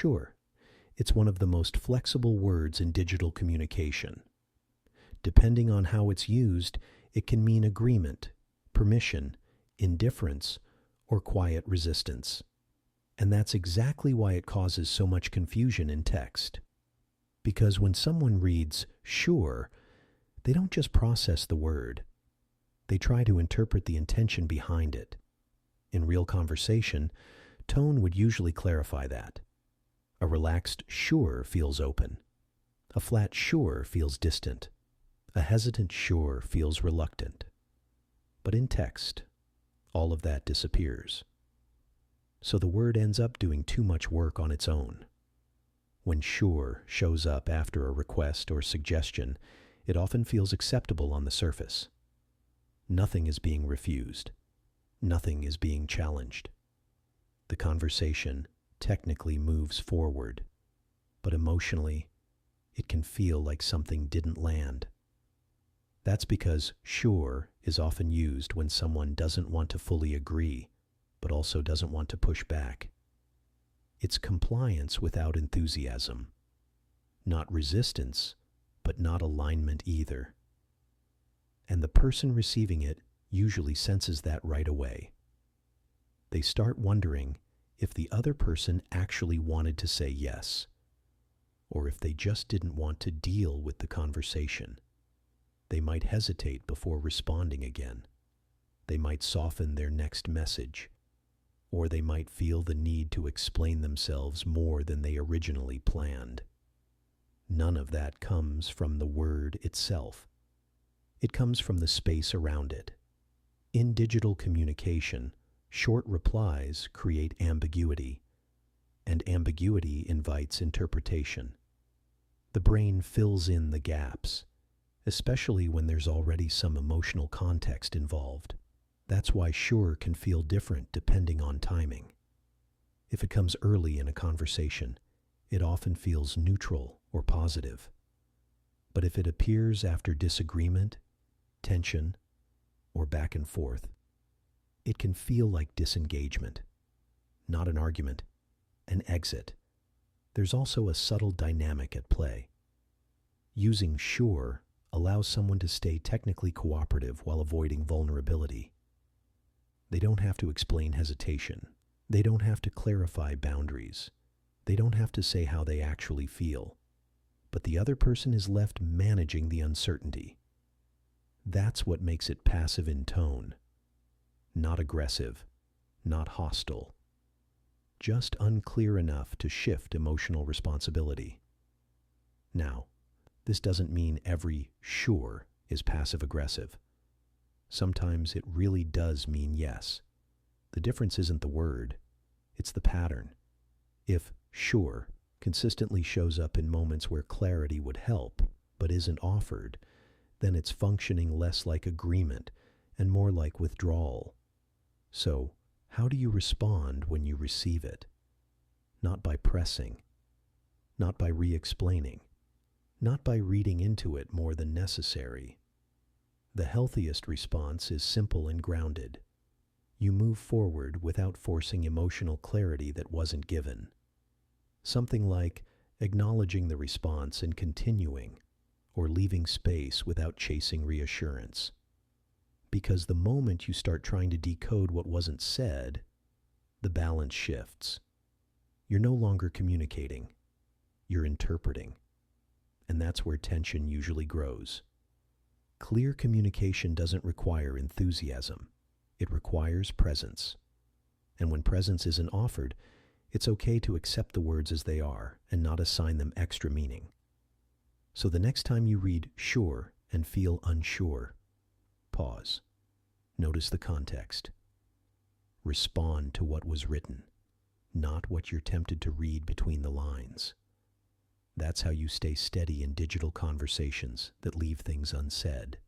Sure, it's one of the most flexible words in digital communication. Depending on how it's used, it can mean agreement, permission, indifference, or quiet resistance. And that's exactly why it causes so much confusion in text. Because when someone reads sure, they don't just process the word. They try to interpret the intention behind it. In real conversation, tone would usually clarify that. A relaxed sure feels open. A flat sure feels distant. A hesitant sure feels reluctant. But in text, all of that disappears. So the word ends up doing too much work on its own. When sure shows up after a request or suggestion, it often feels acceptable on the surface. Nothing is being refused. Nothing is being challenged. The conversation technically moves forward, but emotionally, it can feel like something didn't land. That's because sure is often used when someone doesn't want to fully agree, but also doesn't want to push back. It's compliance without enthusiasm. Not resistance, but not alignment either. And the person receiving it usually senses that right away. They start wondering if the other person actually wanted to say yes, or if they just didn't want to deal with the conversation. They might hesitate before responding again. They might soften their next message, or they might feel the need to explain themselves more than they originally planned. None of that comes from the word itself. It comes from the space around it. In digital communication, short replies create ambiguity, and ambiguity invites interpretation. The brain fills in the gaps, especially when there's already some emotional context involved. That's why sure can feel different depending on timing. If it comes early in a conversation, it often feels neutral or positive. But if it appears after disagreement, tension, or back and forth, it can feel like disengagement, not an argument, an exit. There's also a subtle dynamic at play. Using sure allows someone to stay technically cooperative while avoiding vulnerability. They don't have to explain hesitation. They don't have to clarify boundaries. They don't have to say how they actually feel. But the other person is left managing the uncertainty. That's what makes it passive in tone. Not aggressive, not hostile. Just unclear enough to shift emotional responsibility. Now, this doesn't mean every sure is passive-aggressive. Sometimes it really does mean yes. The difference isn't the word, it's the pattern. If sure consistently shows up in moments where clarity would help, but isn't offered, then it's functioning less like agreement and more like withdrawal. So, how do you respond when you receive it? Not by pressing, not by re-explaining, not by reading into it more than necessary. The healthiest response is simple and grounded. You move forward without forcing emotional clarity that wasn't given. Something like acknowledging the response and continuing, or leaving space without chasing reassurance. Because the moment you start trying to decode what wasn't said, the balance shifts. You're no longer communicating, you're interpreting. And that's where tension usually grows. Clear communication doesn't require enthusiasm. It requires presence. And when presence isn't offered, it's okay to accept the words as they are and not assign them extra meaning. So the next time you read sure and feel unsure, pause. Notice the context. Respond to what was written, not what you're tempted to read between the lines. That's how you stay steady in digital conversations that leave things unsaid.